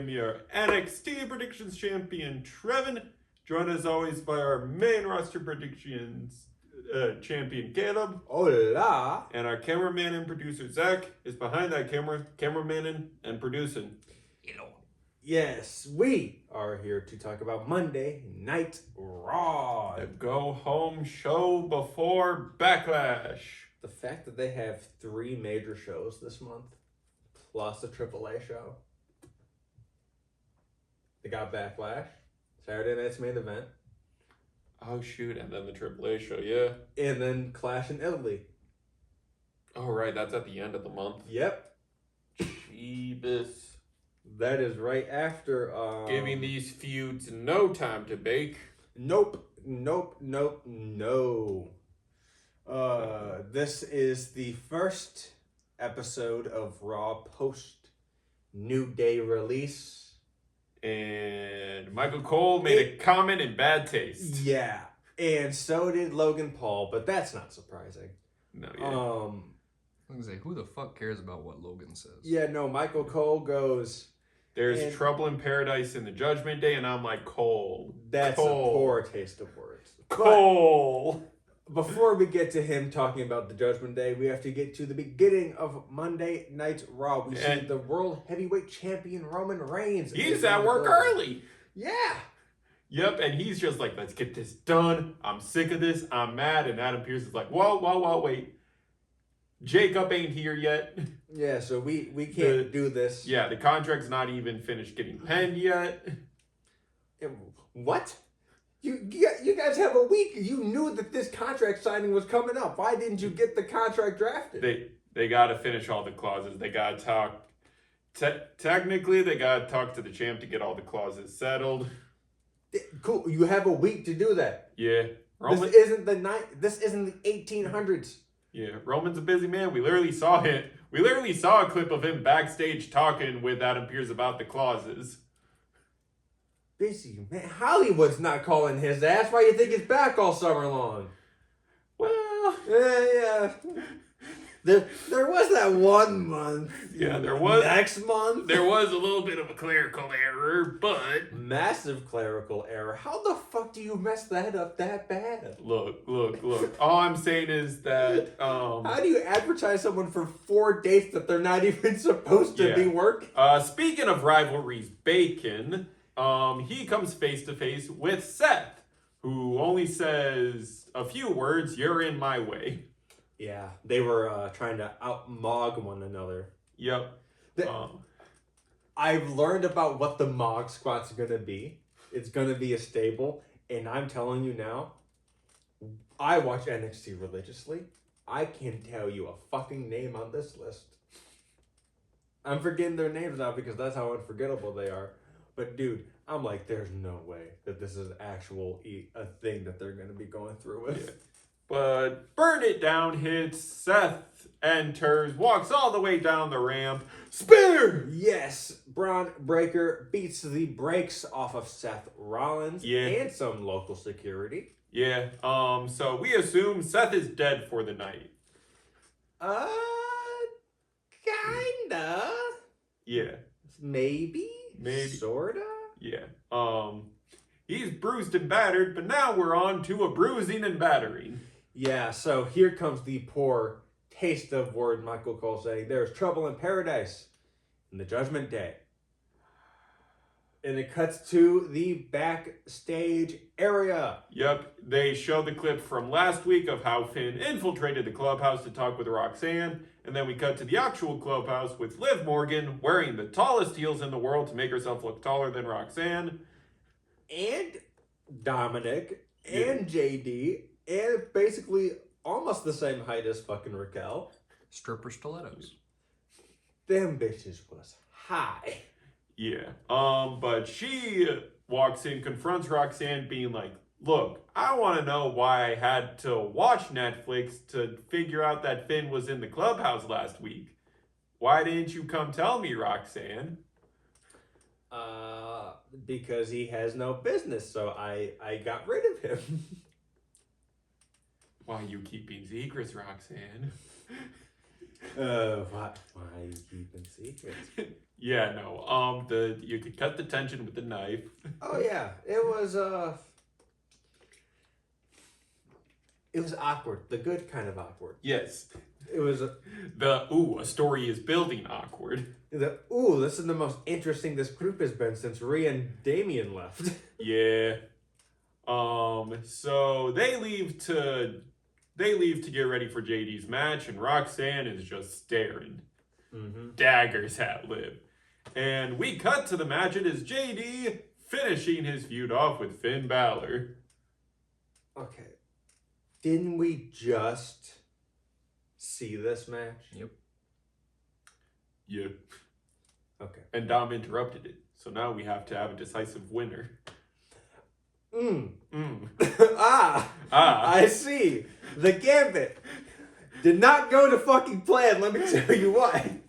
am your NXT Predictions Champion, Trevin. Joined as always by our main roster predictions champion, Caleb. Hola. And our cameraman and producer, Zach, is behind that cameraman and producing. Hello. Yes, we are here to talk about Monday Night Raw. The go-home show before Backlash. The fact that they have 3 major shows this month, plus a AAA show. They got Backlash, Saturday night's main event. Oh, shoot, and then the AAA show, yeah. And then Clash in Italy. Oh, right, that's at the end of the month. Yep. Jeebus. That is right after... Giving these feuds no time to bake. Nope. This is the first episode of Raw post New Day release. And Michael Cole made a comment in bad taste. Yeah, and so did Logan Paul, but that's not surprising. No, yeah. I was gonna say, who the fuck cares about what Logan says? Yeah, no, Michael Cole goes... There's trouble in paradise in the Judgment Day, and I'm like, Cole. That's Cole. a poor taste of words. Cole! But before we get to him talking about the Judgment Day, we have to get to the beginning of Monday Night Raw. We see the World Heavyweight Champion Roman Reigns. He's at work early. Yeah. Yep, and he's just like, let's get this done. I'm sick of this. I'm mad. And Adam Pearce is like, whoa, wait. Jacob ain't here yet. Yeah, so we can't do this. Yeah, the contract's not even finished getting penned yet. What? You guys have a week. You knew that this contract signing was coming up. Why didn't you get the contract drafted? They got to finish all the clauses. They got to talk. Technically, they got to talk to the champ to get all the clauses settled. Cool. You have a week to do that. Yeah. This isn't the 1800s. Yeah, Roman's a busy man. We literally saw it. We literally saw a clip of him backstage talking with Adam Pearce about the clauses. Busy man. Hollywood's not calling his ass. Why you think he's back all summer long? Well, yeah. There was that 1 month. Yeah, there was. Next month. There was a little bit of a clerical error, but... Massive clerical error. How the fuck do you mess that up that bad? Look. All I'm saying is that... How do you advertise someone for 4 dates that they're not even supposed to be working? Speaking of rivalries, Bacon, he comes face to face with Seth, who only says a few words, "You're in my way." Yeah, they were trying to out-mog one another. Yep. I've learned about what the Mog Squat's going to be. It's going to be a stable, and I'm telling you now, I watch NXT religiously. I can tell you a fucking name on this list. I'm forgetting their names now because that's how unforgettable they are. But dude, I'm like, there's no way that this is a thing that they're going to be going through with. Yeah. But Burn It Down hits, Seth enters, walks all the way down the ramp. Spinner! Yes, Braun Breaker beats the brakes off of Seth Rollins and some local security. Yeah, so we assume Seth is dead for the night. Kinda. Yeah. Maybe. Sorta? Yeah. He's bruised and battered, but now we're on to a bruising and battering. Yeah, so here comes the poor taste of word Michael Cole saying, there's trouble in paradise in the Judgment Day. And it cuts to the backstage area. Yep, they show the clip from last week of how Finn infiltrated the clubhouse to talk with Roxanne. And then we cut to the actual clubhouse with Liv Morgan wearing the tallest heels in the world to make herself look taller than Roxanne. And Dominic and JD and basically almost the same height as fucking Raquel. Stripper stilettos. Them bitches was high. Yeah. But she walks in, confronts Roxanne being like, look, I want to know why I had to watch Netflix to figure out that Finn was in the clubhouse last week. Why didn't you come tell me, Roxanne? Because he has no business, so I got rid of him. Why are you keeping secrets, Roxanne? Why are you keeping secrets? Yeah, no. You could cut the tension with the knife. Oh yeah, it was awkward, the good kind of awkward. Yes. It was A story is building awkward. this is the most interesting this group has been since Rhea and Damien left. Yeah. So they leave to get ready for JD's match, and Roxanne is just staring. Mm-hmm. Daggers at Liv. And we cut to the match. It is JD finishing his feud off with Finn Balor. Okay. Didn't we just see this match? Yep. Yeah. Okay. And Dom interrupted it. So now we have to have a decisive winner. I see. The gambit did not go to fucking plan, let me tell you why.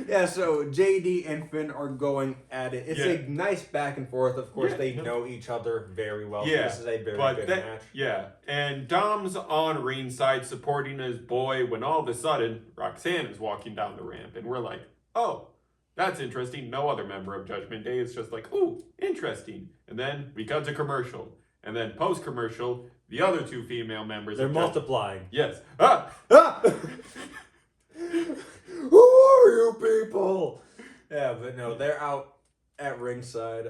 Yeah, so JD and Finn are going at it. It's a nice back and forth. Of course, they know each other very well. Yeah, so this is a very good match. Yeah, and Dom's on ringside supporting his boy when all of a sudden Roxanne is walking down the ramp, and we're like, oh, that's interesting. No other member of Judgment Day. It's just like, ooh, interesting. And then we cut to commercial. And then post-commercial, the other two female members... They're multiplying. Yes. Who are you people? Yeah, but no, they're out at ringside.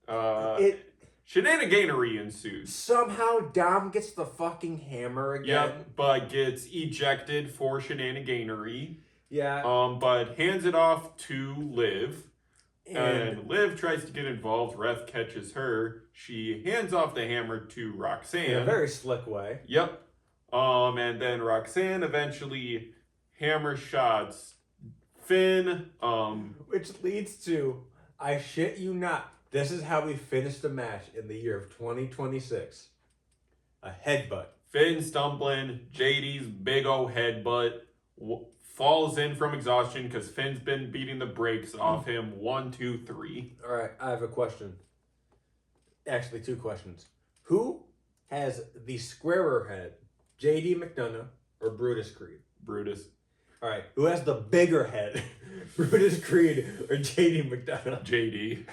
Shenaniganery ensues. Somehow Dom gets the fucking hammer again. Yep, but gets ejected for shenaniganery. Yeah. But hands it off to Liv. And Liv tries to get involved. Ref catches her. She hands off the hammer to Roxanne. In a very slick way. Yep. And then Roxanne eventually hammer shots Finn. Which leads to, I shit you not, this is how we finished the match in the year of 2026. A headbutt. Finn stumbling. JD's big ol' headbutt. Falls in from exhaustion because Finn's been beating the brakes off him. 1, 2, 3. All right, I have a question. Actually, two questions. Who has the squarer head? JD McDonough or Brutus Creed? Brutus. All right, who has the bigger head? Brutus Creed or JD McDonough? JD.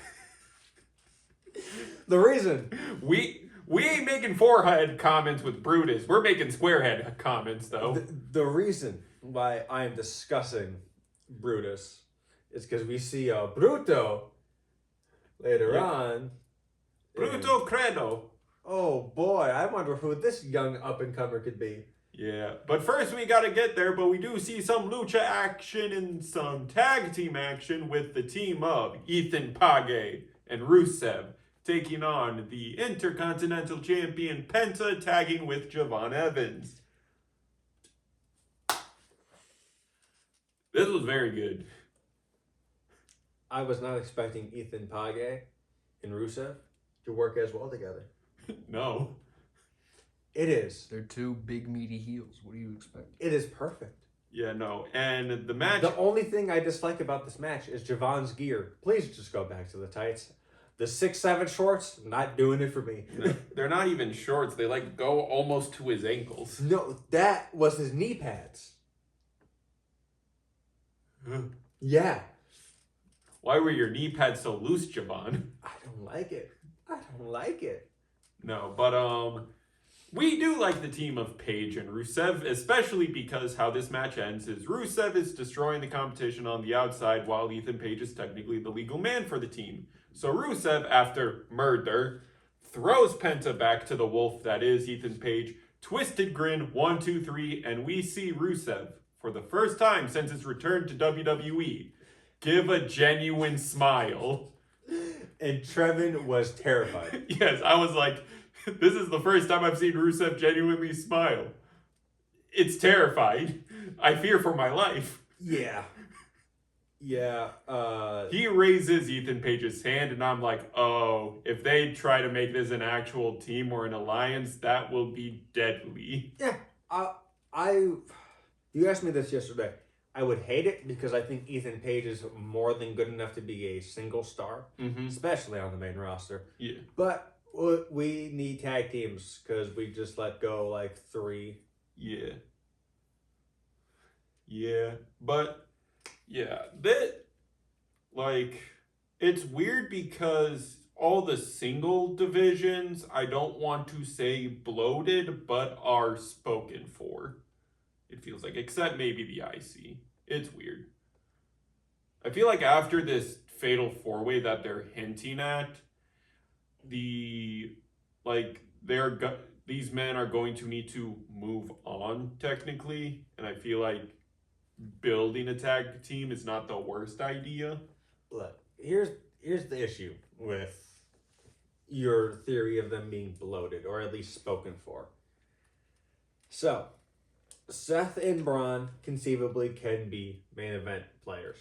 The reason we ain't making forehead comments with Brutus. We're making squarehead comments though. The reason why I am discussing Brutus is because we see Bruto later on. Bruto Credo. Oh boy, I wonder who this young up-and-comer could be. Yeah, but first we gotta get there, but we do see some lucha action and some tag team action with the team of Ethan Page and Rusev taking on the Intercontinental Champion Penta, tagging with Javon Evans. This was very good. I was not expecting Ethan Page and Rusev to work as well together. No. It is. They're two big meaty heels. What do you expect? It is perfect. Yeah, no. And the match... The only thing I dislike about this match is Javon's gear. Please just go back to the tights. The 6'7" shorts, not doing it for me. They're not even shorts. They like go almost to his ankles. No, that was his knee pads. Yeah. Why were your knee pads so loose, Javon? I don't like it. I don't like it. No, but we do like the team of Paige and Rusev, especially because how this match ends is Rusev is destroying the competition on the outside while Ethan Page is technically the legal man for the team. So Rusev, after murder, throws Penta back to the wolf that is Ethan Page. Twisted grin, 1, 2, 3, and we see Rusev, for the first time since his return to WWE, give a genuine smile. And Trevin was terrified. Yes, I was like, this is the first time I've seen Rusev genuinely smile. It's terrifying. I fear for my life. Yeah. Yeah. He raises Ethan Page's hand, and I'm like, oh, if they try to make this an actual team or an alliance, that will be deadly. Yeah. You asked me this yesterday. I would hate it because I think Ethan Page is more than good enough to be a single star, especially on the main roster. Yeah. But we need tag teams because we just let go like 3. Yeah. Yeah, but yeah, that like it's weird because all the single divisions, I don't want to say bloated, but are spoken for. It feels like, except maybe the IC. It's weird. I feel like after this fatal four way that they're hinting at, the like these men are going to need to move on technically, and I feel like building a tag team is not the worst idea. Look, here's the issue with your theory of them being bloated, or at least spoken for. So, Seth and Braun conceivably can be main event players.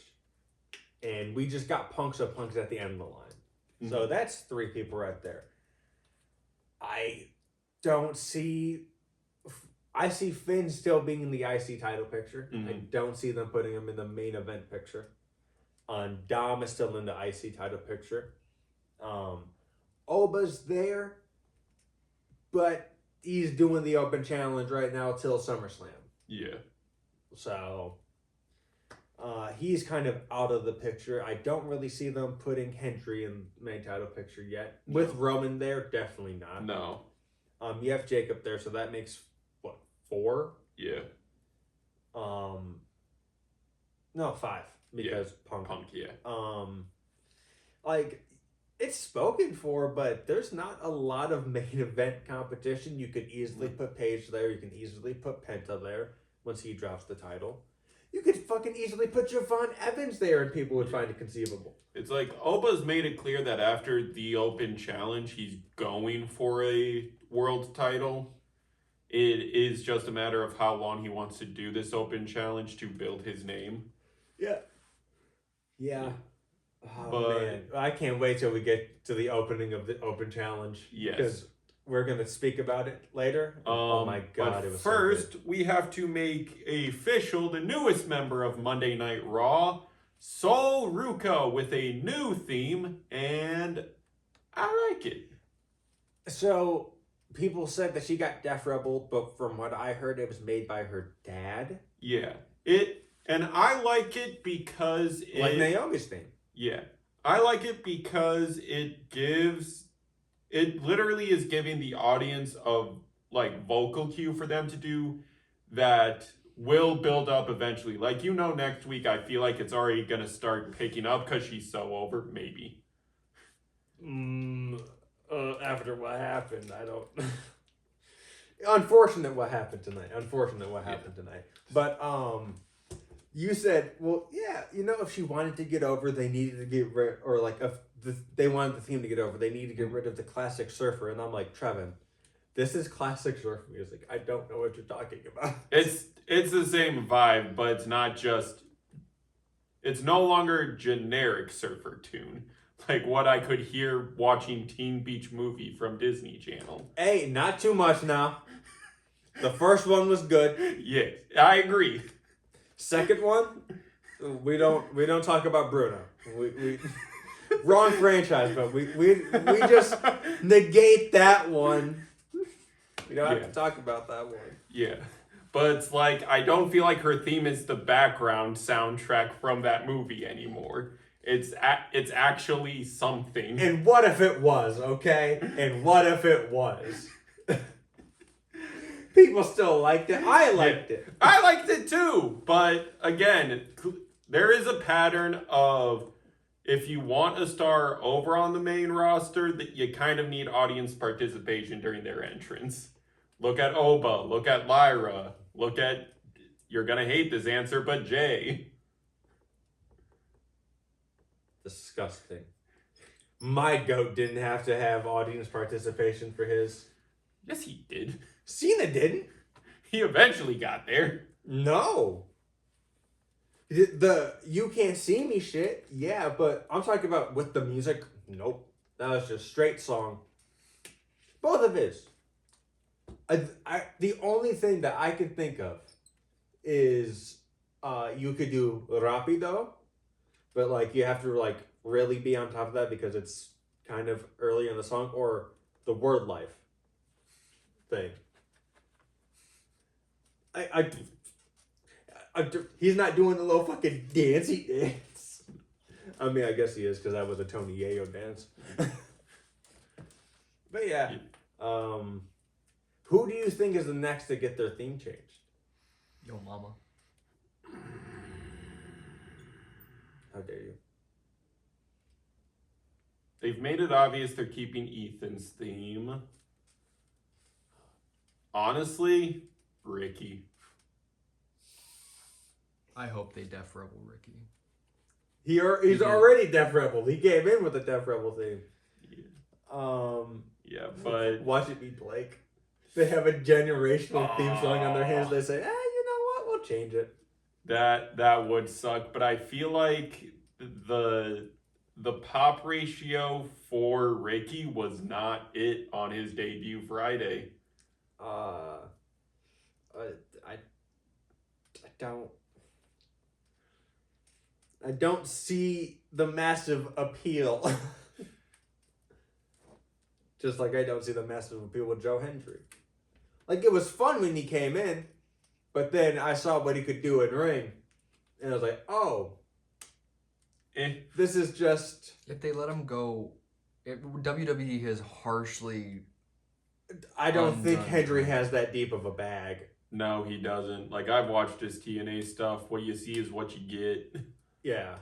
And we just got Punk's at the end of the line. Mm-hmm. So that's 3 people right there. I see Finn still being in the IC title picture. Mm-hmm. I don't see them putting him in the main event picture. Dom is still in the IC title picture. Oba's there, but he's doing the open challenge right now till SummerSlam. Yeah. So he's kind of out of the picture. I don't really see them putting Hendry in the main title picture yet. No. With Roman there, definitely not. No. You have Jacob there, so that makes, 4? Yeah. No, 5. Because Punk. Yeah. It's spoken for, but there's not a lot of main event competition. You could easily put Paige there. You can easily put Penta there once he drops the title. You could fucking easily put Javon Evans there and people would find it conceivable. It's like Oba's made it clear that after the open challenge, he's going for a world title. It is just a matter of how long he wants to do this open challenge to build his name. Yeah. Yeah. Oh, man. I can't wait till we get to the opening of the open challenge. Yes. Because we're going to speak about it later. Oh my God. But it was first, so we have to make official the newest member of Monday Night Raw, Sol Ruka, with a new theme, and I like it. So, people said that she got Def Rebel, but from what I heard, it was made by her dad. Yeah. And I like it because like Naomi's theme. Yeah. I like it because it literally is giving the audience a vocal cue for them to do that will build up eventually. Like, next week I feel like it's already going to start picking up because she's so over, maybe. After what happened, I don't... Unfortunate what happened tonight. But, you said, well, yeah, if she wanted to get over, they needed to get rid, or if they wanted the theme to get over, they need to get rid of the classic surfer. And I'm like, Trevin, this is classic surf music. I don't know what you're talking about. It's the same vibe, but it's no longer generic surfer tune. Like what I could hear watching Teen Beach Movie from Disney Channel. Hey, not too much now. The first one was good. Yes, I agree. Second one, we don't talk about Bruno. We wrong franchise, but we just negate that one. We don't have to talk about that one. Yeah. But it's like, I don't feel like her theme is the background soundtrack from that movie anymore. It's actually something. And what if it was, okay? And what if it was? People still liked it. I liked it. I liked it too. But again, there is a pattern of if you want a star over on the main roster, that you kind of need audience participation during their entrance. Look at Oba. Look at Lyra. Look at, you're going to hate this answer, but Jay. Disgusting. My goat didn't have to have audience participation for his. Yes, he did. Cena didn't. He eventually got there. No. The you can't see me shit, yeah, but I'm talking about with the music. Nope. That was just straight song. Both of his. The only thing that I can think of is you could do Rapido, but you have to really be on top of that because it's kind of early in the song, or the Word Life thing. He's not doing the little fucking dancey dance. I mean, I guess he is because that was a Tony Yayo dance. But yeah, who do you think is the next to get their theme changed? Yo, mama. How dare you? They've made it obvious they're keeping Ethan's theme. Honestly, Ricky. I hope they Def Rebel Ricky. He's already Def Rebel. He came in with a Def Rebel theme. Yeah, but Watch It Be Blake. They have a generational theme song on their hands. They say, you know what? We'll change it. that would suck. But I feel like the pop ratio for Ricky was not it on his debut Friday. I don't see the massive appeal. Just like I don't see the massive appeal with Joe Hendry. Like, it was fun when he came in, but then I saw what he could do in ring, and I was like, oh, this is just... If they let him go, WWE has harshly... I don't think Hendry has that deep of a bag. No, he doesn't. Like, I've watched his TNA stuff. What you see is what you get. Yeah.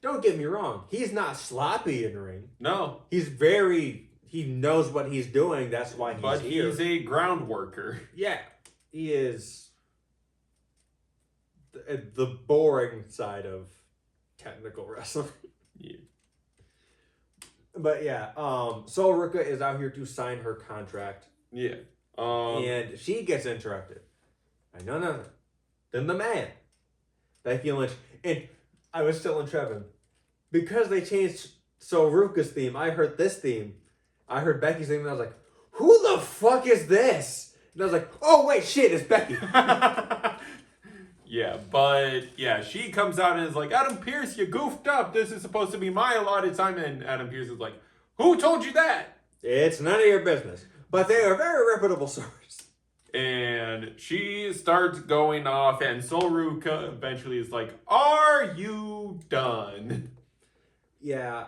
Don't get me wrong, he's not sloppy in ring. No. He knows what he's doing, that's why he's here. He's a ground worker. Yeah, he is the boring side of technical wrestling. Yeah. But yeah, Sol Ruka is out here to sign her contract. Yeah. And she gets interrupted by none other than the man, Becky Lynch. And I was telling Trevin, because they changed Sol Ruka's theme, I heard this theme. I heard Becky's theme, and I was like, who the fuck is this? And I was like, oh, wait, shit, it's Becky. Yeah, but yeah, she comes out and is like, Adam Pearce, you goofed up. This is supposed to be my allotted time. And Adam Pearce is like, who told you that? It's none of your business. But they are very reputable sources. And she starts going off, and Sol Ruka eventually is like, are you done? Yeah,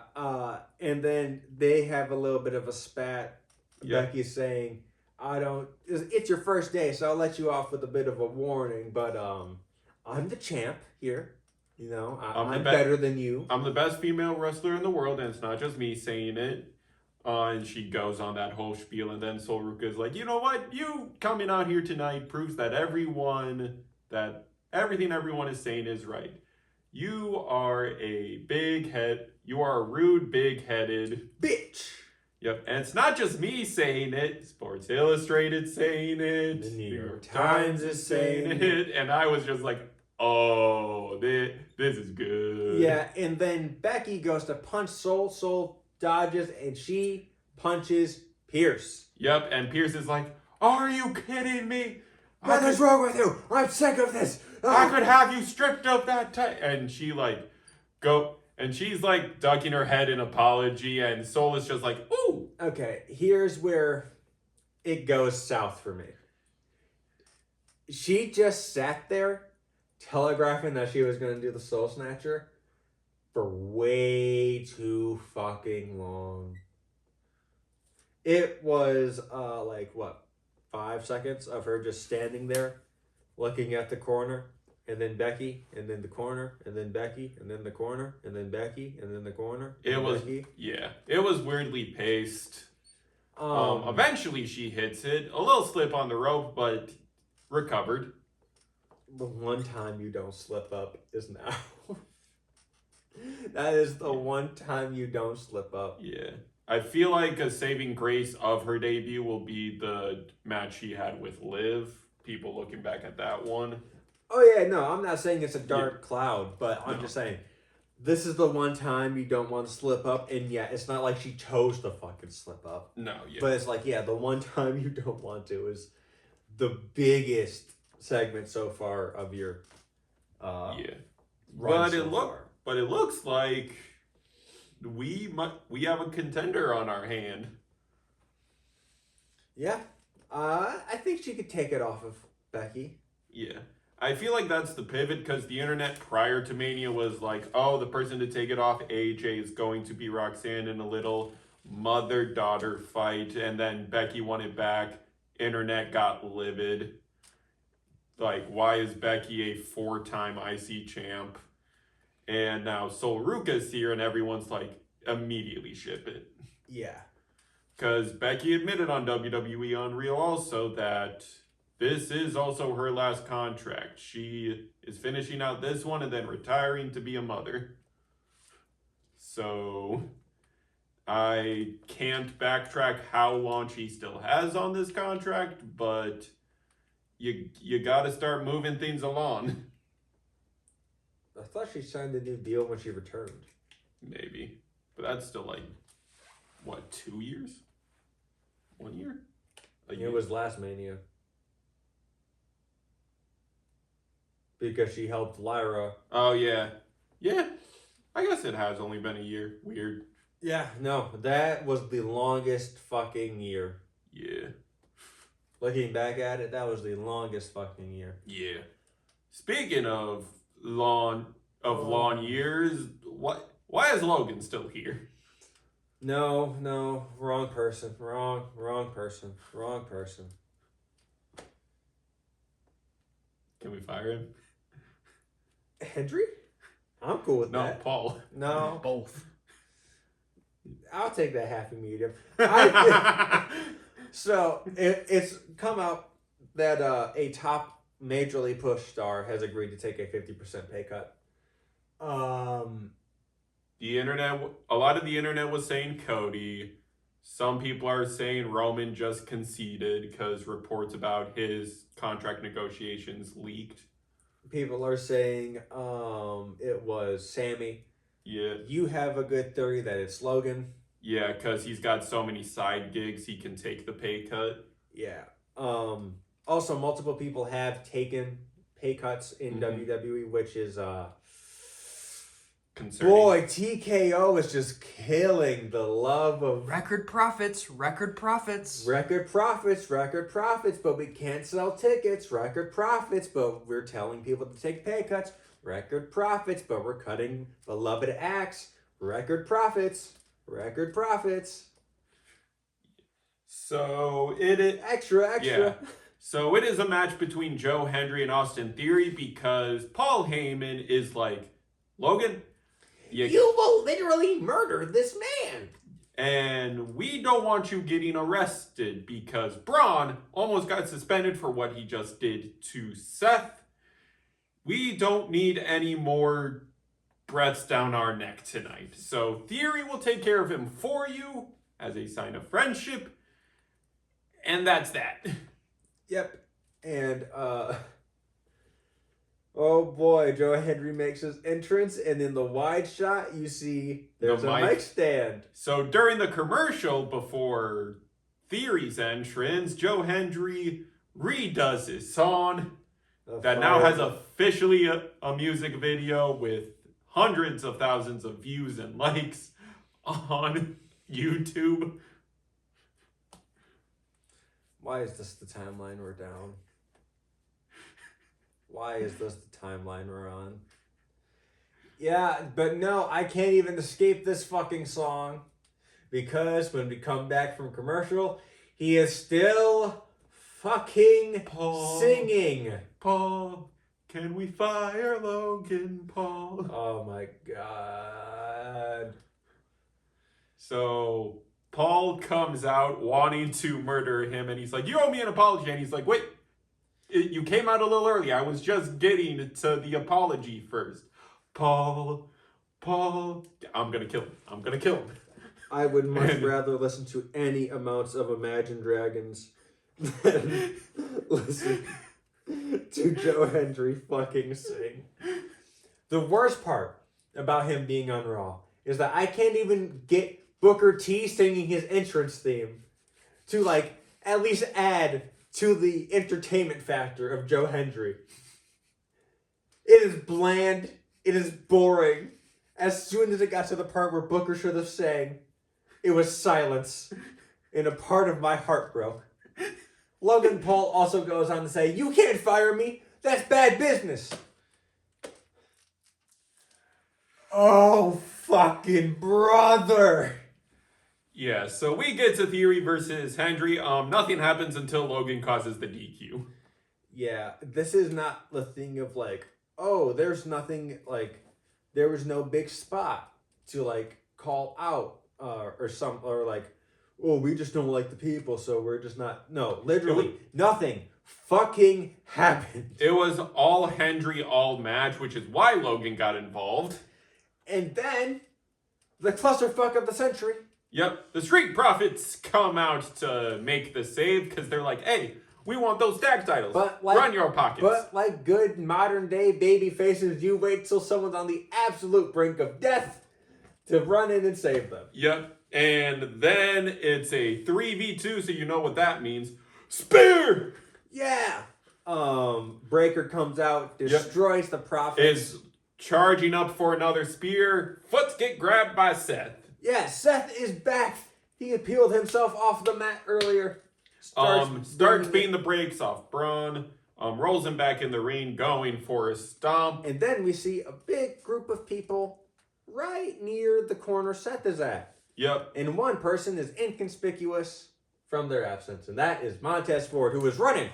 and then they have a little bit of a spat. Yeah. Becky's saying, it's your first day, so I'll let you off with a bit of a warning, but I'm the champ here. You know, I'm better than you. I'm the best female wrestler in the world, and it's not just me saying it. And she goes on that whole spiel, and then Sol Ruka is like, you know what? You coming out here tonight proves that everything everyone is saying is right. You are you are a rude, big-headed bitch. Yep, and it's not just me saying it. Sports Illustrated saying it. The New York Times is saying it. And I was just like, oh, this is good. Yeah, and then Becky goes to punch Sol dodges, and she punches Pierce. Yep, and Pierce is like, are you kidding me? What is wrong with you? I'm sick of this. I could have you stripped of that and she she's like ducking her head in apology, and Sol is just like, ooh. Okay, here's where it goes south for me. She just sat there telegraphing that she was going to do the Soul Snatcher for way too fucking long. It was 5 seconds of her just standing there looking at the corner, and then Becky, and then the corner, and then Becky, and then the corner, and then Becky, and then the corner. It was weirdly paced. Eventually she hits it. A little slip on the rope, but recovered. The one time you don't slip up is now. That is the one time you don't slip up. Yeah. I feel like a saving grace of her debut will be the match she had with Liv. People looking back at that one. Oh, yeah, no, I'm not saying it's a dark cloud, but I'm just saying, this is the one time you don't want to slip up, and yeah, it's not like she chose to fucking slip up. No, yeah. But it's like, yeah, the one time you don't want to is the biggest segment so far of your run so far. But it looks like we have a contender on our hand. Yeah. I think she could take it off of Becky. Yeah. I feel like that's the pivot because the internet prior to Mania was like, oh, the person to take it off AJ is going to be Roxanne in a little mother-daughter fight, and then Becky won it back. Internet got livid. Like, why is Becky a 4-time IC champ? And now Sol Ruka's here, and everyone's like, immediately ship it. Yeah. Because Becky admitted on WWE Unreal also that this is also her last contract. She is finishing out this one and then retiring to be a mother. So I can't backtrack how long she still has on this contract, but you gotta start moving things along. I thought she signed a new deal when she returned. Maybe. But that's still like, what, 2 years? 1 year? It was last Mania. Because she helped Lyra. Oh, yeah. Yeah. I guess it has only been a year. Weird. Yeah, no, that was the longest fucking year. Yeah. Looking back at it, that was the longest fucking year. Yeah. Speaking of long years, why is Logan still here? No, wrong person. Wrong person. Can we fire him? Hendry? I'm cool with No, that. Paul. No, Both. I'll take that happy medium. So it's come out that a top majorly pushed star has agreed to take a 50% pay cut. The internet, a lot of the internet was saying Cody. Some people are saying Roman just conceded because reports about his contract negotiations leaked. People are saying it was Sammy. Yeah. You have a good theory that it's Logan. Yeah, because he's got so many side gigs, he can take the pay cut. Yeah. Also, multiple people have taken pay cuts in WWE, which is Concerning. boy, TKO is just killing the love of Record profits. record profits, but we can't sell tickets. Record profits, but we're telling people to take pay cuts. Record profits, but we're cutting beloved acts. Record profits. So it is Extra. Yeah. So it is a match between Joe Hendry and Austin Theory because Paul Heyman is like, Logan, You will literally murder this man. and we don't want you getting arrested because Braun almost got suspended for what he just did to Seth. We don't need any more breaths down our neck tonight. So Theory will take care of him for you as a sign of friendship. And that's that. Yep. And oh boy, Joe Hendry makes his entrance, and in the wide shot you see there's The a mic. mic stand. So during the commercial before Theory's entrance, Joe Hendry redoes his song that now has officially a music video with hundreds of thousands of views and likes on YouTube. Why is this the timeline we're down? Why is this the timeline we're on? Yeah, but no, I can't even escape this fucking song. Because when we come back from commercial, he is still fucking singing. Paul, can we fire Logan Paul? Oh my god. So Paul comes out wanting to murder him, and he's like, you owe me an apology. And he's like, wait, you came out a little early. I was just getting to the apology first. Paul, I'm gonna kill him. I would much rather listen to any amounts of Imagine Dragons than listen to Joe Hendry fucking sing. The worst part about him being on Raw is that I can't even get Booker T singing his entrance theme to like at least add to the entertainment factor of Joe Hendry. It is bland. It is boring. As soon as it got to the part where Booker should have sang, it was silence, and a part of my heart broke. Logan Paul also goes on to say, you can't fire me. That's bad business. Oh, fucking brother. Yeah, so we get to Theory versus Hendry. Nothing happens until Logan causes the DQ. Yeah, this is not the thing of like, oh, there's nothing, like, there was no big spot to, like, call out or like, oh, we just don't like the people, so we're just not. No, literally, nothing fucking happened. It was all Hendry, all match, which is why Logan got involved. And then, the clusterfuck of the century. Yep, the Street Profits come out to make the save because they're like, hey, we want those tag titles. But like, run your pockets. But like good modern day baby faces, you wait till someone's on the absolute brink of death to run in and save them. Yep, and then it's a 3v2, so you know what that means. Spear! Yeah. Breaker comes out, destroys the Profits. Is charging up for another spear. Foots get grabbed by Seth. Yeah, Seth is back. He peeled himself off the mat earlier. Starts beating the brakes off Braun. Rolls him back in the ring, going for a stomp. And then we see a big group of people right near the corner Seth is at. Yep. And one person is inconspicuous from their absence, and that is Montez Ford, who is running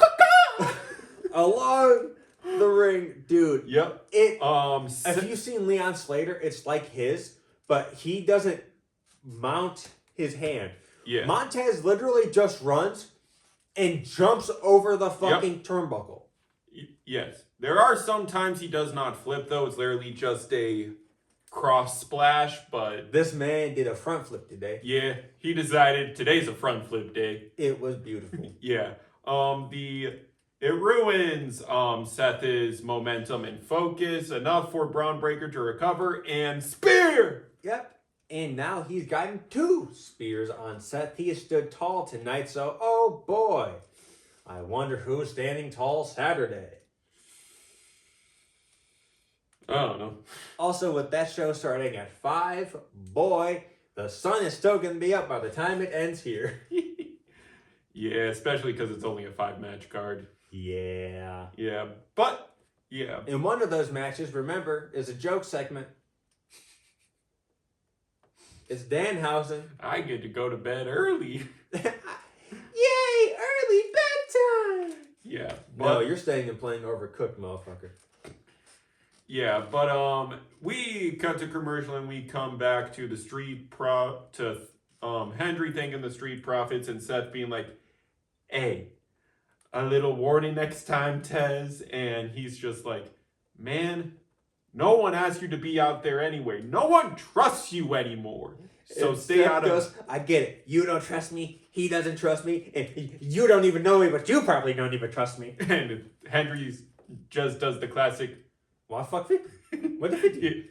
along the ring. Dude, Yep. If you've seen Leon Slater, it's like his, but he doesn't mount his hand. Yeah. Montez literally just runs and jumps over the fucking turnbuckle. Yes. There are some times he does not flip, though. It's literally just a cross splash, but This man did a front flip today. yeah, he decided today's a front flip day. It was beautiful. Yeah. It ruins Seth's momentum and focus enough for Braun Breaker to recover and spear. Yep. And now he's gotten 2 spears on Seth. He has stood tall tonight, so oh boy. I wonder who's standing tall Saturday. I don't know. Also, with that show starting at 5, boy, the sun is still going to be up by the time it ends here. Yeah, especially because it's only a 5-match card. Yeah. Yeah, but yeah. In one of those matches, remember, is a joke segment. It's Danhausen. I get to go to bed early. Yay, early bedtime! Yeah. But, No, you're staying and playing Overcooked, motherfucker. Yeah, but we cut to commercial and we come back to Hendry thanking the Street Profits and Seth being like, hey, a little warning next time, Tez. And he's just like, man, no one asked you to be out there anyway. No one trusts you anymore. So And stay Seth out of... goes, I get it. You don't trust me. He doesn't trust me. And you don't even know me, but you probably don't even trust me. And Hendry just does the classic... Why fuck 50? What the 50?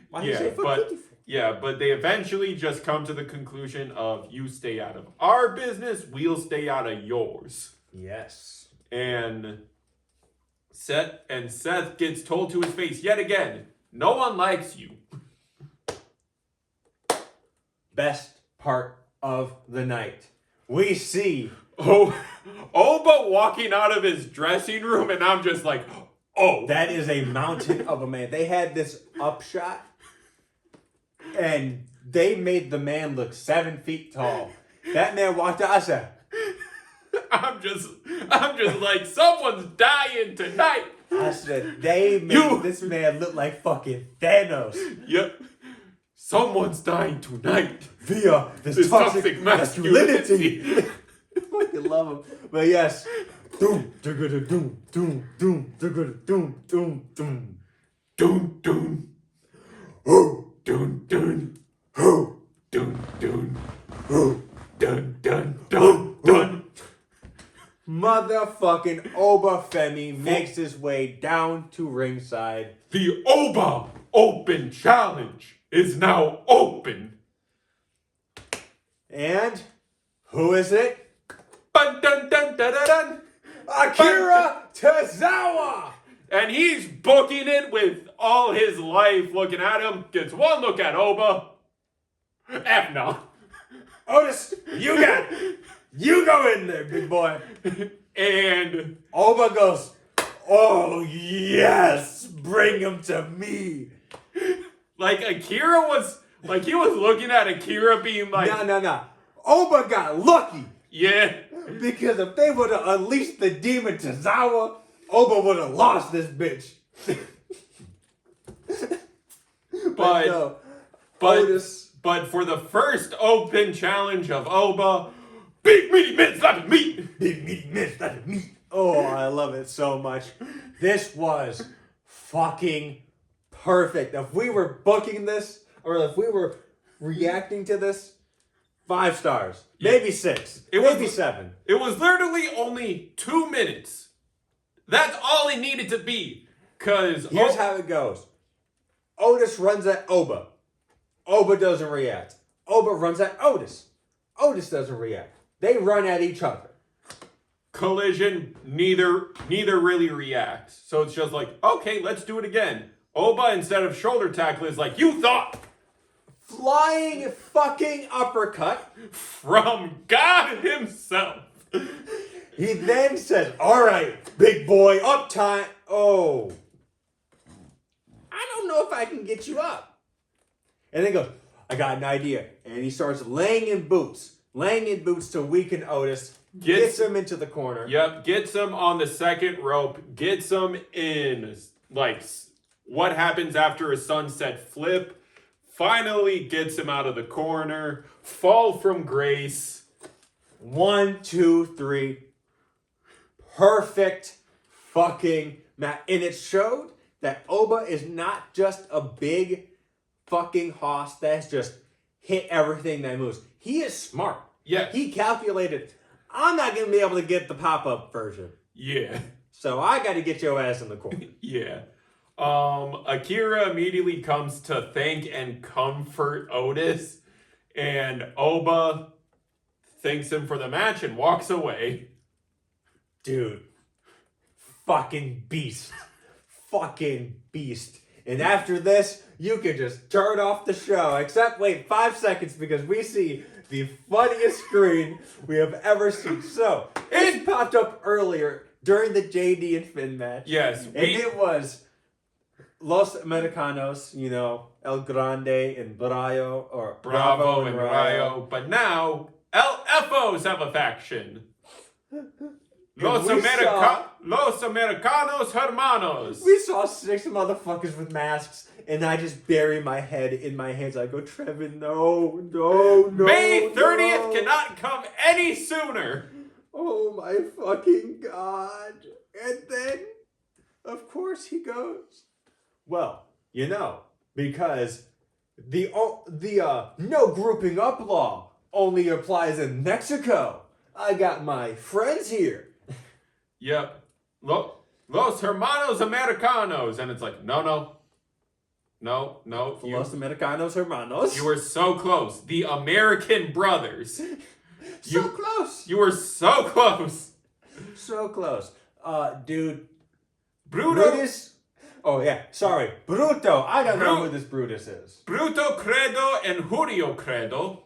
Why do you say fuck 50? Yeah, but they eventually just come to the conclusion of you stay out of our business, we'll stay out of yours. Yes. And Seth gets told to his face yet again, no one likes you. Best part of the night. We see Oba walking out of his dressing room, and I'm just like, oh. that is a mountain of a man. They had this upshot, and they made the man look 7 feet tall. That man walked out. I said, I'm just like, someone's dying tonight. I said, they made this man look like fucking Thanos. Yep. Someone's dying tonight. Via this toxic masculinity. masculinity. I fucking love him. But yes. Doom, doom, doom, doom, doom, doom, doom, doom, doom. Doon, doon. Oh, Doon, doon. oh, Doon, doon. oh. Dun, dun, dun, dun. Motherfucking Oba Femi makes his way down to ringside. The Oba Open Challenge is now open. And who is it? Dun, dun, dun, dun, dun, dun. Akira Tozawa! And he's booking it with all his life looking at him. Gets one look at Oba. F no. Otis, you got it. You go in there, big boy. And Oba goes, Oh, yes! Bring him to me! Like Akira was, like he was looking at Akira being like, No. Oba got lucky! yeah. Because if they would have unleashed the demon Tozawa, Oba would have lost this bitch. But, no. but, Otis. but for the first open challenge of Oba, big meaty men slapping meat. Big meaty men slapping meat. Oh, I love it so much. This was fucking perfect. If we were booking this, or if we were reacting to this, 5 stars. Maybe 6. Maybe 7. It was literally only 2 minutes. That's all it needed to be. Cause Here's how it goes. Otis runs at Oba. Oba doesn't react. Oba runs at Otis. Otis doesn't react. They run at each other. collision, neither really reacts. So it's just like, okay, let's do it again. Oba, instead of shoulder tackle, is like, you thought! Flying fucking uppercut. From God himself. He then says, alright, big boy, up time. Oh. I don't know if I can get you up. And then goes, I got an idea. And he starts laying in boots to weaken Otis. Gets him into the corner. Yep, gets him on the second rope. Gets him in, like, what happens after a sunset flip. Finally gets him out of the corner. Fall from grace. 1, 2, 3. Perfect fucking match. And it showed that Oba is not just a big fucking hoss that's just hit everything that moves. He is smart. Yeah. He calculated, I'm not going to be able to get the pop-up version. Yeah. So I got to get your ass in the corner. Yeah. Akira immediately comes to thank and comfort Otis. And Oba thanks him for the match and walks away. Dude. Fucking beast. Fucking beast. And after this, you can just turn off the show. Except wait 5 seconds because we see the funniest screen we have ever seen. So, it popped up earlier during the JD and Finn match. Yes. And it was Los Americanos, you know, El Grande and Brayo, or Bravo and Rayo. But now, LFOs have a faction. Los Americanos Hermanos. We saw 6 motherfuckers with masks, and I just bury my head in my hands. I go, Trevin, no. May 30th no. cannot come any sooner. Oh my fucking God. And then, of course, he goes, well, you know, because the no grouping up law only applies in Mexico. I got my friends here. Yep. Los Hermanos Americanos. And it's like, no. Los Americanos Hermanos. You were so close. The American brothers. Close. You were so close. So close. Dude. Brutus. Oh, yeah. Sorry. Bruto. I don't know who this Brutus is. Bruto Credo and Julio Credo.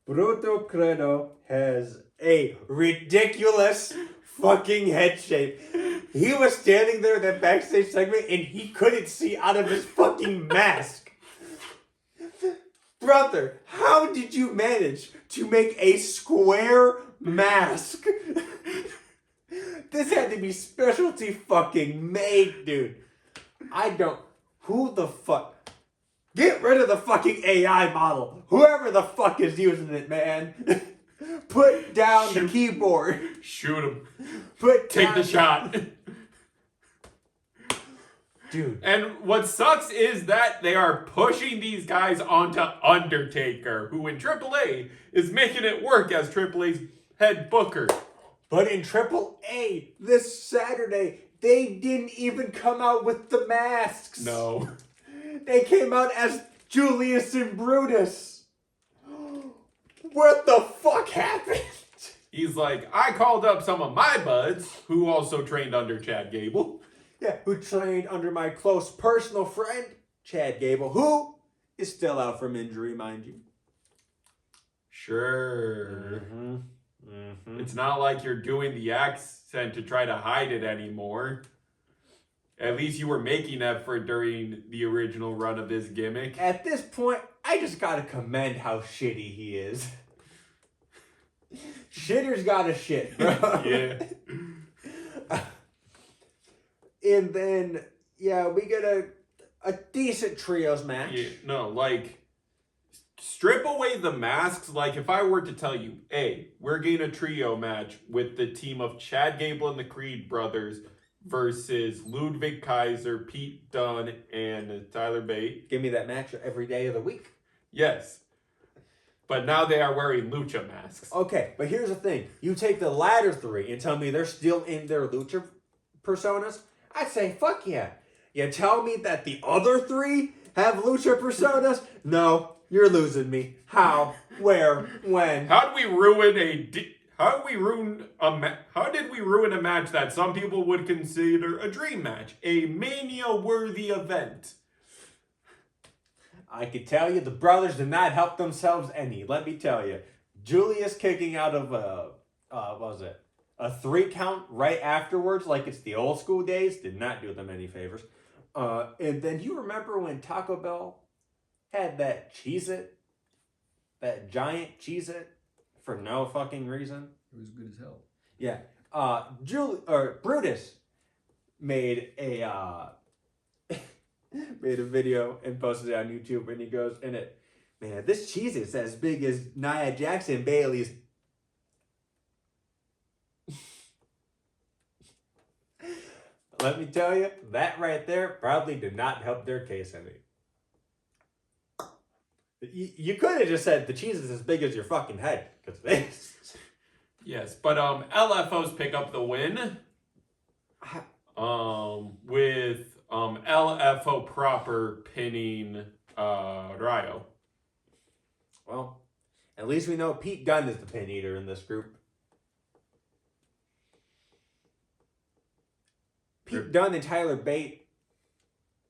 Bruto Credo has a ridiculous fucking head shape. He was standing there in that backstage segment and he couldn't see out of his fucking mask. Brother, how did you manage to make a square mask? This had to be specialty fucking made, dude. Who the fuck? Get rid of the fucking AI model. Whoever the fuck is using it, man. Put down the keyboard. Shoot him. Take the shot. Dude. And what sucks is that they are pushing these guys onto Undertaker, who in AAA is making it work as AAA's head booker. But in AAA, this Saturday, they didn't even come out with the masks. No. They came out as Julius and Brutus. What the fuck happened? He's like, I called up some of my buds, who also trained under Chad Gable. Yeah, who trained under my close personal friend, Chad Gable, who is still out from injury, mind you. Sure. It's not like you're doing the accent to try to hide it anymore. At least you were making effort during the original run of this gimmick. At this point, I just gotta commend how shitty he is. Shitter's gotta shit, bro. Yeah. And then, yeah, we get a decent trios match. Yeah, no, like, strip away the masks. Like, if I were to tell you, hey, we're getting a trio match with the team of Chad Gable and the Creed brothers versus Ludwig Kaiser, Pete Dunne, and Tyler Bate. Give me that match every day of the week. Yes. But now they are wearing lucha masks. Okay, but here's the thing. You take the latter three and tell me they're still in their lucha personas, I'd say, fuck yeah. You tell me that the other three have lucha personas? No, you're losing me. How? Where? When? How did we ruin How did we ruin a match that some people would consider a dream match, a Mania-worthy event? I could tell you the brothers did not help themselves any. Let me tell you. Julius kicking out of a 3 count right afterwards, like it's the old school days, did not do them any favors. And then you remember when Taco Bell had that Cheez-It, that giant Cheez-It, for no fucking reason? It was good as hell. Yeah. Brutus made a made a video and posted it on YouTube, and he goes in it, man, this cheese is as big as Nia Jackson Bailey's. Let me tell you, that right there probably did not help their case any. You could have just said the cheese is as big as your fucking head, because it is. Yes, but LFOs pick up the win. With LFO proper pinning Ryo. Well, at least we know Pete Dunne is the pin eater in this group. Pete Dunne and Tyler Bate,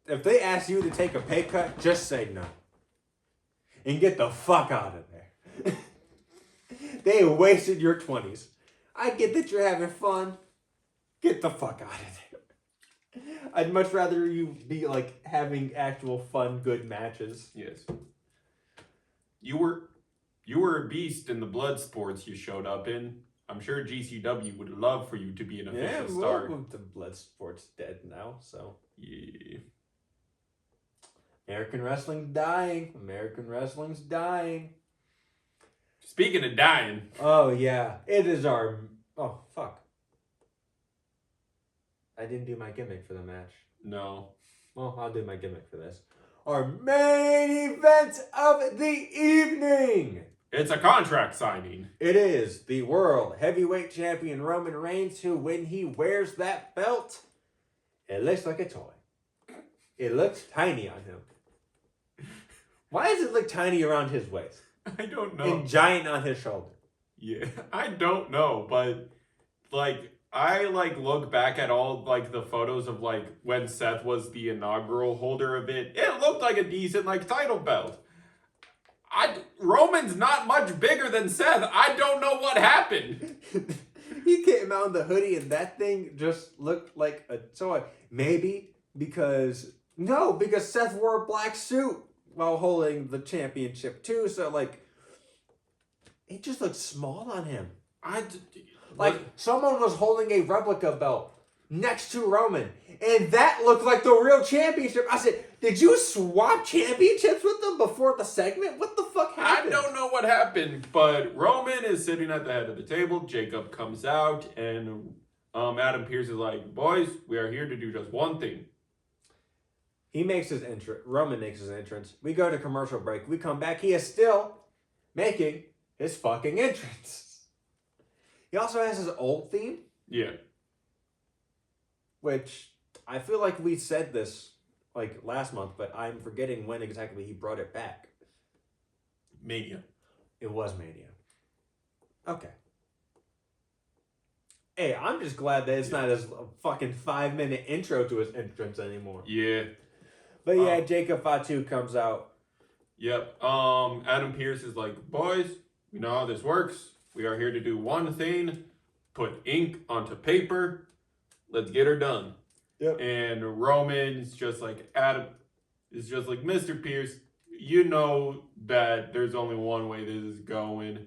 if they ask you to take a pay cut, just say no. And get the fuck out of there. They wasted your 20s. I get that you're having fun. Get the fuck out of there. I'd much rather you be like having actual fun, good matches. Yes. You were a beast in the blood sports you showed up in. I'm sure GCW would love for you to be an official star. Well, the blood sport's dead now, so. Yeah. American wrestling's dying. American wrestling's dying. Speaking of dying. Oh, yeah. It is our... Oh, fuck. I didn't do my gimmick for the match. No. Well, I'll do my gimmick for this. Our main event of the evening! It's a contract signing. It is the World Heavyweight Champion Roman Reigns, who, when he wears that belt, it looks like a toy. It looks tiny on him. Why does it look tiny around his waist? I don't know. And giant on his shoulder? Yeah, I don't know, but I look back at all the photos of when Seth was the inaugural holder of it. It looked like a decent title belt. Roman's not much bigger than Seth. I don't know what happened. He came out in the hoodie and that thing just looked like a toy. Maybe because Seth wore a black suit while holding the championship too. So it just looked small on him. Someone was holding a replica belt next to Roman, and that looked like the real championship. I said, did you swap championships with them before the segment? What the fuck happened? I don't know what happened, but Roman is sitting at the head of the table. Jacob comes out, and Adam Pearce is like, boys, we are here to do just one thing. He makes his entrance. Roman makes his entrance. We go to commercial break. We come back. He is still making his fucking entrance. He also has his old theme. Yeah. Which I feel like we said this last month, but I'm forgetting when exactly he brought it back. Mania. It was Mania. Okay. Hey, I'm just glad that it's not his fucking 5-minute intro to his entrance anymore. Yeah. But yeah, Jacob Fatu comes out. Yep. Adam Pearce is like, boys, we know how this works. We are here to do one thing. Put ink onto paper. Let's get her done. Yep. And Roman's just like, Adam is just like, Mr. Pierce, you know that there's only one way this is going.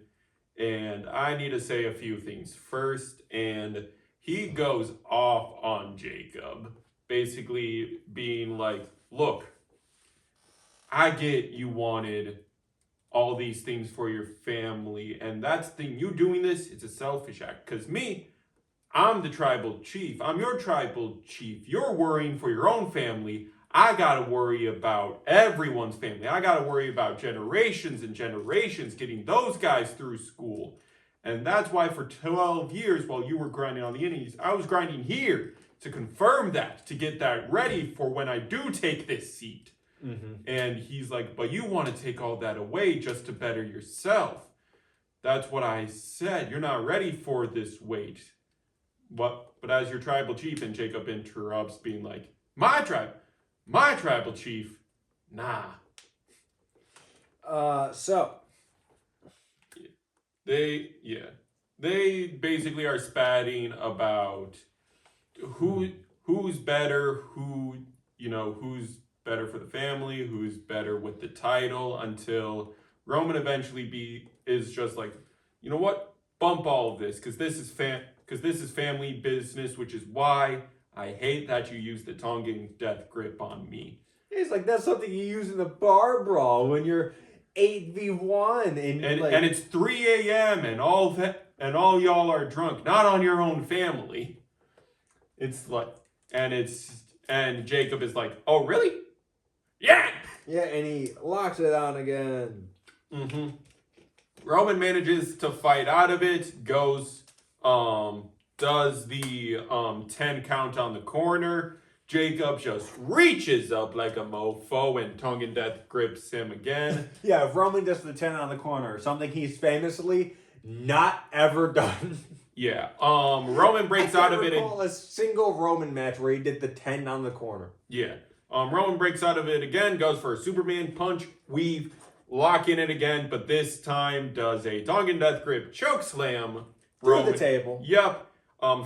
And I need to say a few things first. And he goes off on Jacob, basically being like, look, I get you wanted all these things for your family, and that's the thing. You doing this, it's a selfish act. Because me, I'm the tribal chief. I'm your tribal chief. You're worrying for your own family. I gotta worry about everyone's family. I gotta worry about generations and generations getting those guys through school. And that's why for 12 years, while you were grinding on the Indies, I was grinding here to confirm that, to get that ready for when I do take this seat. Mm-hmm. And he's like, but you want to take all that away just to better yourself. That's what I said. You're not ready for this weight. But as your tribal chief, and Jacob interrupts, being like, my tribal chief, nah. So They basically are spatting about who's better, who's better for the family, who's better with the title, until Roman eventually is just like, you know what? Bump all of this, because this is family business, which is why I hate that you use the Tongan death grip on me. he's like, that's something you use in the bar brawl when you're 8v1 And it's 3 a.m. and all y'all are drunk, not on your own family. It's like, and Jacob is like, oh really? Yeah. Yeah, and he locks it on again. Mm-hmm. Roman manages to fight out of it, does the 10 count on the corner. Jacob just reaches up like a mofo and Tongan death grips him again. Yeah, if Roman does the 10 on the corner, something he's famously not ever done. Yeah. Roman breaks out of it. I can't recall a single Roman match where he did the 10 on the corner. Yeah. Roman breaks out of it again, goes for a Superman punch, weave, lock in it again, but this time does a Tongan death grip choke slam. Through the table. Yep.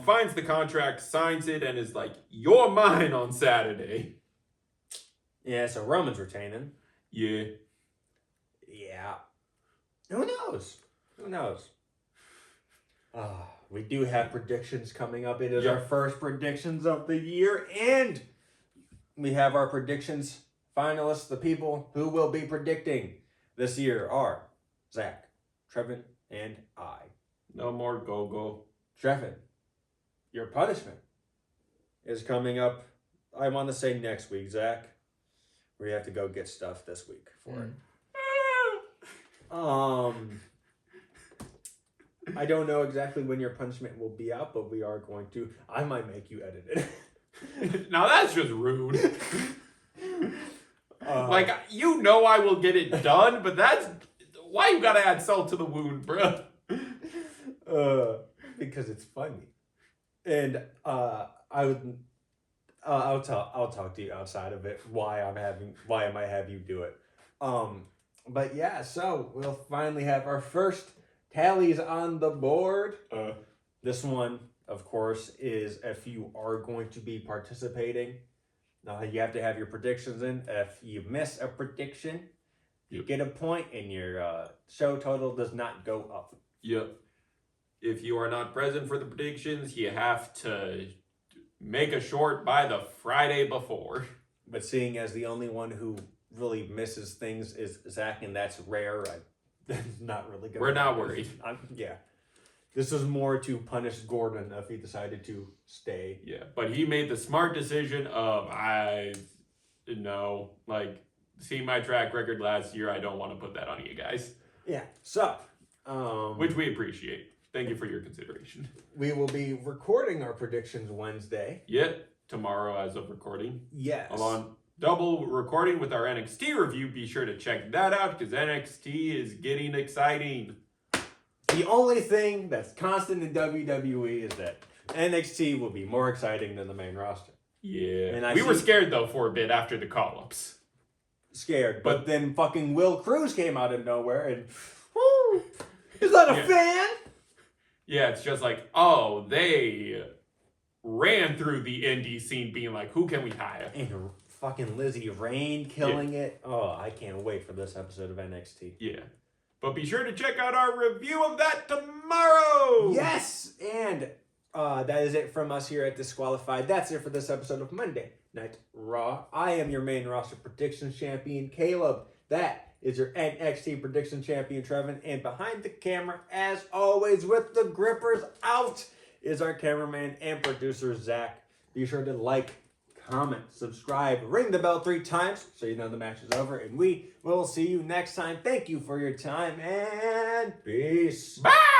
Finds the contract, signs it, and is like, you're mine on Saturday. Yeah, so Roman's retaining. Yeah. Yeah. Who knows? We do have predictions coming up. It is our first predictions of the year, and we have our predictions finalists, the people who will be predicting this year are Zach, Trevin, and I. No more go-go. Trevin, your punishment is coming up, I want to say next week, Zach. We have to go get stuff this week for it. I don't know exactly when your punishment will be out, but we are going to. I might make you edit it. Now that's just rude. Like, you know I will get it done, but that's... Why you gotta add salt to the wound, bro? Because it's funny. And I'll talk to you outside of it why I might have you do it. But yeah, so we'll finally have our first tallies on the board. This one, of course, is if you are going to be participating, you have to have your predictions in. If you miss a prediction, you get a point and your show total does not go up. Yep. If you are not present for the predictions, you have to make a short by the Friday before. But seeing as the only one who really misses things is Zach, and that's rare, that's not really good. We're not worried. Yeah. This is more to punish Gordon if he decided to stay. Yeah, but he made the smart decision of, seeing my track record last year, I don't want to put that on you guys. Yeah, so. Which we appreciate. Thank you for your consideration. We will be recording our predictions Wednesday. Yep, tomorrow as of recording. Yes. On double recording with our NXT review. Be sure to check that out because NXT is getting exciting. The only thing that's constant in WWE is that NXT will be more exciting than the main roster. Yeah. And we were scared, though, for a bit after the call-ups. Scared. But then fucking Will Cruz came out of nowhere and... Woo! Is that a fan? Yeah, it's just like, oh, they ran through the indie scene being like, who can we hire? And fucking Lizzie Rain killing it. Oh, I can't wait for this episode of NXT. Yeah. But be sure to check out our review of that tomorrow. Yes! And that is it from us here at Disqualified. That's it for this episode of Monday Night Raw. I am your main roster prediction champion, Caleb. That is your NXT prediction champion, Trevin. And behind the camera, as always, with the grippers out, is our cameraman and producer, Zach. Be sure to like, comment, subscribe, ring the bell 3 times so you know the match is over. And we will see you next time. Thank you for your time and peace. Bye!